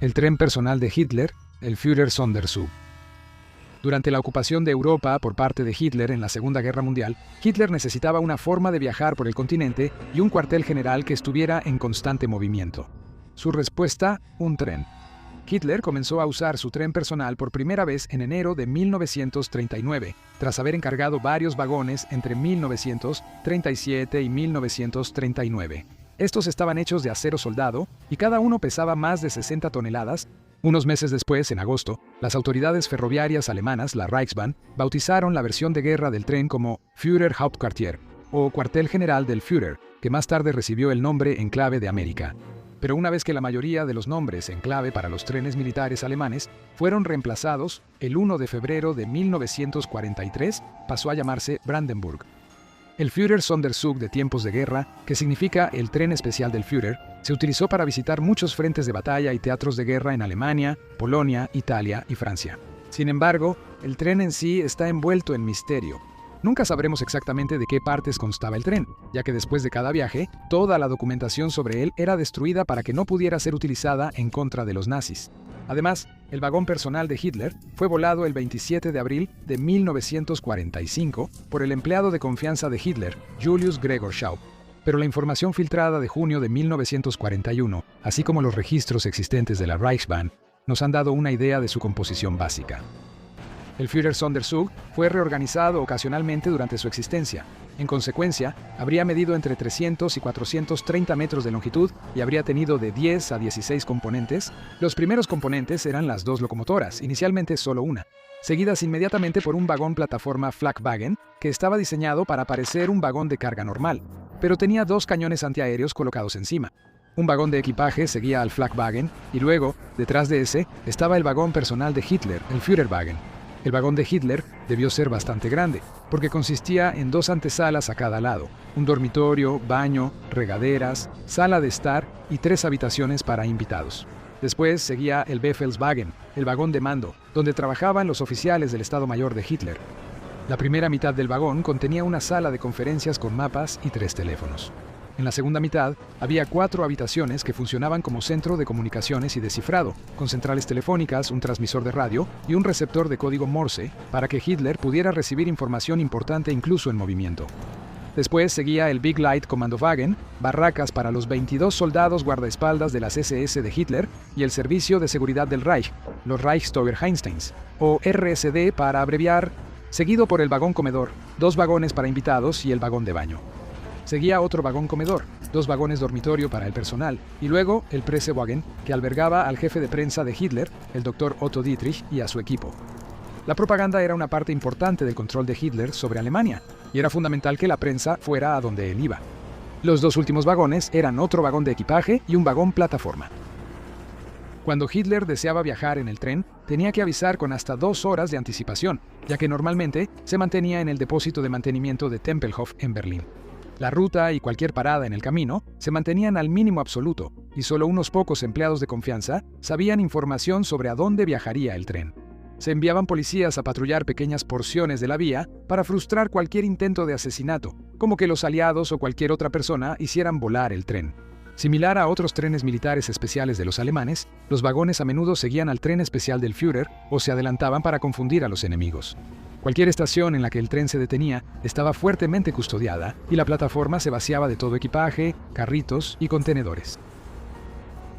El tren personal de Hitler, el Führer-Sonderzug. Durante la ocupación de Europa por parte de Hitler en la Segunda Guerra Mundial, Hitler necesitaba una forma de viajar por el continente y un cuartel general que estuviera en constante movimiento. Su respuesta, un tren. Hitler comenzó a usar su tren personal por primera vez en enero de 1939, tras haber encargado varios vagones entre 1937 y 1939. Estos estaban hechos de acero soldado y cada uno pesaba más de 60 toneladas. Unos meses después, en agosto, las autoridades ferroviarias alemanas, la Reichsbahn, bautizaron la versión de guerra del tren como Führer Hauptquartier, o Cuartel General del Führer, que más tarde recibió el nombre en clave de América. Pero una vez que la mayoría de los nombres en clave para los trenes militares alemanes fueron reemplazados, el 1 de febrero de 1943 pasó a llamarse Brandenburg. El Führer-Sonderzug de tiempos de guerra, que significa el tren especial del Führer, se utilizó para visitar muchos frentes de batalla y teatros de guerra en Alemania, Polonia, Italia y Francia. Sin embargo, el tren en sí está envuelto en misterio. Nunca sabremos exactamente de qué partes constaba el tren, ya que después de cada viaje, toda la documentación sobre él era destruida para que no pudiera ser utilizada en contra de los nazis. Además, el vagón personal de Hitler fue volado el 27 de abril de 1945 por el empleado de confianza de Hitler, Julius Gregor Schaub. Pero la información filtrada de junio de 1941, así como los registros existentes de la Reichsbahn, nos han dado una idea de su composición básica. El Führer-Sonderzug fue reorganizado ocasionalmente durante su existencia. En consecuencia, habría medido entre 300 y 430 metros de longitud y habría tenido de 10 a 16 componentes. Los primeros componentes eran las dos locomotoras, inicialmente solo una, seguidas inmediatamente por un vagón plataforma Flakwagen, que estaba diseñado para parecer un vagón de carga normal, pero tenía dos cañones antiaéreos colocados encima. Un vagón de equipaje seguía al Flakwagen y luego, detrás de ese, estaba el vagón personal de Hitler, el Führerwagen. El vagón de Hitler debió ser bastante grande, porque consistía en dos antesalas a cada lado, un dormitorio, baño, regaderas, sala de estar y 3 habitaciones para invitados. Después seguía el Befehlswagen, el vagón de mando, donde trabajaban los oficiales del Estado Mayor de Hitler. La primera mitad del vagón contenía una sala de conferencias con mapas y 3 teléfonos. En la segunda mitad había 4 habitaciones que funcionaban como centro de comunicaciones y descifrado, con centrales telefónicas, un transmisor de radio y un receptor de código Morse para que Hitler pudiera recibir información importante incluso en movimiento. Después seguía el Big Light Kommandowagen, barracas para los 22 soldados guardaespaldas de las SS de Hitler y el Servicio de Seguridad del Reich, los Reichssteuereinsteins, o RSD para abreviar, seguido por el vagón comedor, 2 vagones para invitados y el vagón de baño. Seguía otro vagón comedor, 2 vagones dormitorio para el personal, y luego el Pressewagen, que albergaba al jefe de prensa de Hitler, el Dr. Otto Dietrich, y a su equipo. La propaganda era una parte importante del control de Hitler sobre Alemania, y era fundamental que la prensa fuera a donde él iba. Los 2 últimos vagones eran otro vagón de equipaje y un vagón plataforma. Cuando Hitler deseaba viajar en el tren, tenía que avisar con hasta 2 horas de anticipación, ya que normalmente se mantenía en el depósito de mantenimiento de Tempelhof en Berlín. La ruta y cualquier parada en el camino se mantenían al mínimo absoluto, y solo unos pocos empleados de confianza sabían información sobre a dónde viajaría el tren. Se enviaban policías a patrullar pequeñas porciones de la vía para frustrar cualquier intento de asesinato, como que los aliados o cualquier otra persona hicieran volar el tren. Similar a otros trenes militares especiales de los alemanes, los vagones a menudo seguían al tren especial del Führer o se adelantaban para confundir a los enemigos. Cualquier estación en la que el tren se detenía estaba fuertemente custodiada y la plataforma se vaciaba de todo equipaje, carritos y contenedores.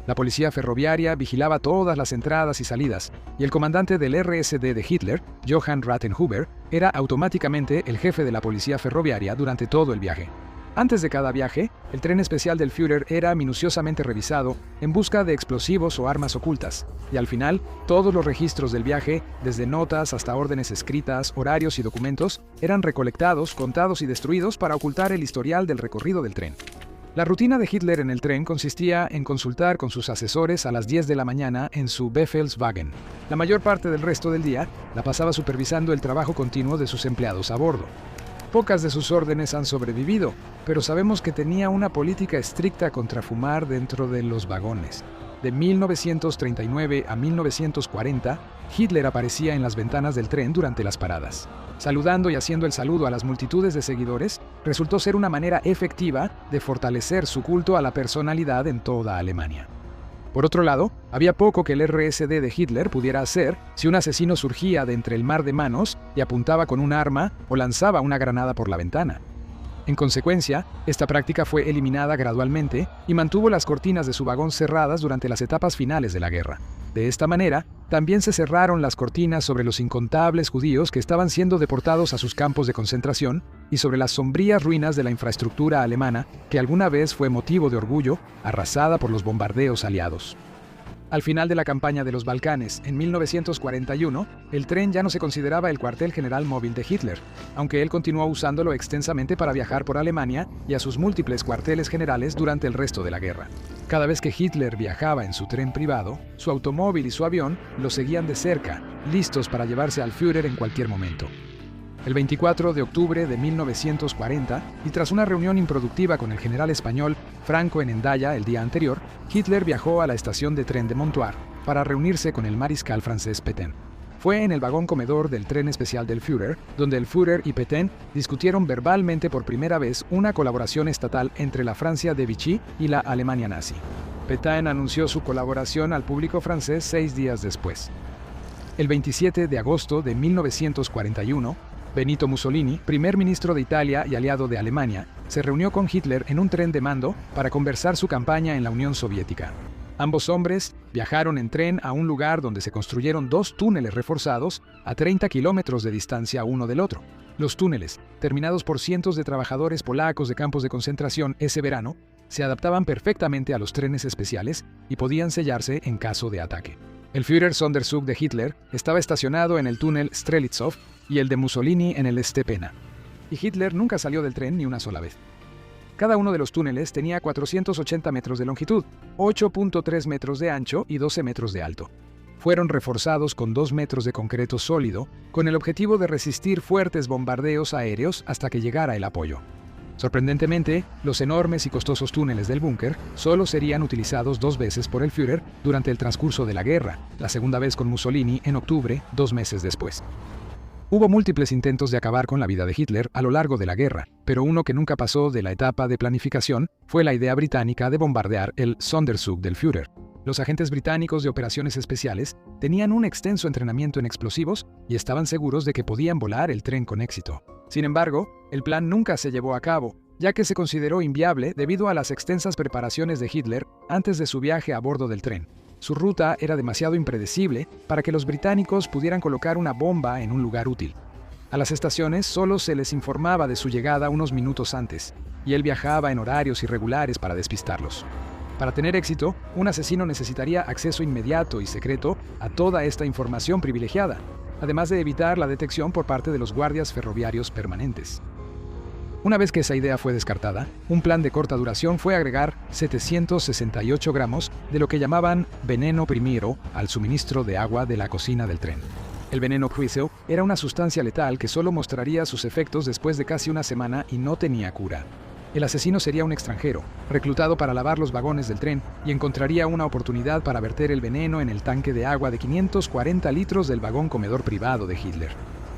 La policía ferroviaria vigilaba todas las entradas y salidas, y el comandante del RSD de Hitler, Johann Rathenhuber, era automáticamente el jefe de la policía ferroviaria durante todo el viaje. Antes de cada viaje, el tren especial del Führer era minuciosamente revisado en busca de explosivos o armas ocultas, y al final, todos los registros del viaje, desde notas hasta órdenes escritas, horarios y documentos, eran recolectados, contados y destruidos para ocultar el historial del recorrido del tren. La rutina de Hitler en el tren consistía en consultar con sus asesores a las 10 de la mañana en su Befehlswagen. La mayor parte del resto del día la pasaba supervisando el trabajo continuo de sus empleados a bordo. Pocas de sus órdenes han sobrevivido, pero sabemos que tenía una política estricta contra fumar dentro de los vagones. De 1939 a 1940, Hitler aparecía en las ventanas del tren durante las paradas. Saludando y haciendo el saludo a las multitudes de seguidores, resultó ser una manera efectiva de fortalecer su culto a la personalidad en toda Alemania. Por otro lado, había poco que el RSD de Hitler pudiera hacer si un asesino surgía de entre el mar de manos y apuntaba con un arma o lanzaba una granada por la ventana. En consecuencia, esta práctica fue eliminada gradualmente y mantuvo las cortinas de su vagón cerradas durante las etapas finales de la guerra. De esta manera, también se cerraron las cortinas sobre los incontables judíos que estaban siendo deportados a sus campos de concentración y sobre las sombrías ruinas de la infraestructura alemana que alguna vez fue motivo de orgullo, arrasada por los bombardeos aliados. Al final de la campaña de los Balcanes, en 1941, el tren ya no se consideraba el cuartel general móvil de Hitler, aunque él continuó usándolo extensamente para viajar por Alemania y a sus múltiples cuarteles generales durante el resto de la guerra. Cada vez que Hitler viajaba en su tren privado, su automóvil y su avión lo seguían de cerca, listos para llevarse al Führer en cualquier momento. El 24 de octubre de 1940, y tras una reunión improductiva con el general español Franco en Hendaya el día anterior, Hitler viajó a la estación de tren de Montoire para reunirse con el mariscal francés Pétain. Fue en el vagón comedor del tren especial del Führer, donde el Führer y Pétain discutieron verbalmente por primera vez una colaboración estatal entre la Francia de Vichy y la Alemania nazi. Pétain anunció su colaboración al público francés 6 días después. El 27 de agosto de 1941, Benito Mussolini, primer ministro de Italia y aliado de Alemania, se reunió con Hitler en un tren de mando para conversar su campaña en la Unión Soviética. Ambos hombres viajaron en tren a un lugar donde se construyeron 2 túneles reforzados a 30 kilómetros de distancia uno del otro. Los túneles, terminados por cientos de trabajadores polacos de campos de concentración ese verano, se adaptaban perfectamente a los trenes especiales y podían sellarse en caso de ataque. El Führer-Sonderzug de Hitler estaba estacionado en el túnel Strelitsov y el de Mussolini en el Stepena. Y Hitler nunca salió del tren ni una sola vez. Cada uno de los túneles tenía 480 metros de longitud, 8.3 metros de ancho y 12 metros de alto. Fueron reforzados con 2 metros de concreto sólido, con el objetivo de resistir fuertes bombardeos aéreos hasta que llegara el apoyo. Sorprendentemente, los enormes y costosos túneles del búnker solo serían utilizados 2 veces por el Führer durante el transcurso de la guerra, la segunda vez con Mussolini en octubre, 2 meses después. Hubo múltiples intentos de acabar con la vida de Hitler a lo largo de la guerra, pero uno que nunca pasó de la etapa de planificación fue la idea británica de bombardear el Sonderzug del Führer. Los agentes británicos de operaciones especiales tenían un extenso entrenamiento en explosivos y estaban seguros de que podían volar el tren con éxito. Sin embargo, el plan nunca se llevó a cabo, ya que se consideró inviable debido a las extensas preparaciones de Hitler antes de su viaje a bordo del tren. Su ruta era demasiado impredecible para que los británicos pudieran colocar una bomba en un lugar útil. A las estaciones solo se les informaba de su llegada unos minutos antes, y él viajaba en horarios irregulares para despistarlos. Para tener éxito, un asesino necesitaría acceso inmediato y secreto a toda esta información privilegiada, además de evitar la detección por parte de los guardias ferroviarios permanentes. Una vez que esa idea fue descartada, un plan de corta duración fue agregar 768 gramos de lo que llamaban veneno primero al suministro de agua de la cocina del tren. El veneno Cruiser era una sustancia letal que solo mostraría sus efectos después de casi una semana y no tenía cura. El asesino sería un extranjero, reclutado para lavar los vagones del tren, y encontraría una oportunidad para verter el veneno en el tanque de agua de 540 litros del vagón comedor privado de Hitler.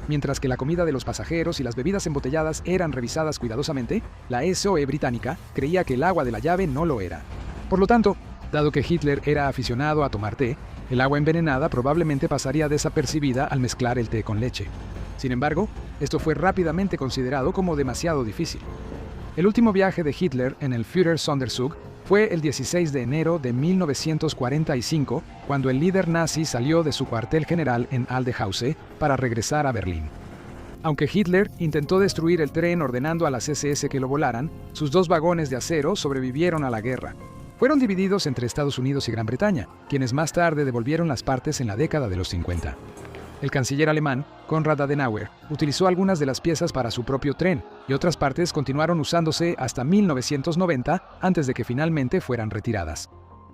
Mientras que la comida de los pasajeros y las bebidas embotelladas eran revisadas cuidadosamente, la SOE británica creía que el agua de la llave no lo era. Por lo tanto, dado que Hitler era aficionado a tomar té, el agua envenenada probablemente pasaría desapercibida al mezclar el té con leche. Sin embargo, esto fue rápidamente considerado como demasiado difícil. El último viaje de Hitler en el Führer-Sonderzug fue el 16 de enero de 1945, cuando el líder nazi salió de su cuartel general en Aldehause para regresar a Berlín. Aunque Hitler intentó destruir el tren ordenando a las SS que lo volaran, sus 2 vagones de acero sobrevivieron a la guerra. Fueron divididos entre Estados Unidos y Gran Bretaña, quienes más tarde devolvieron las partes en la década de los 50. El canciller alemán, Konrad Adenauer, utilizó algunas de las piezas para su propio tren, y otras partes continuaron usándose hasta 1990, antes de que finalmente fueran retiradas.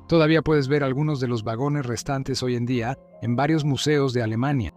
Todavía puedes ver algunos de los vagones restantes hoy en día en varios museos de Alemania.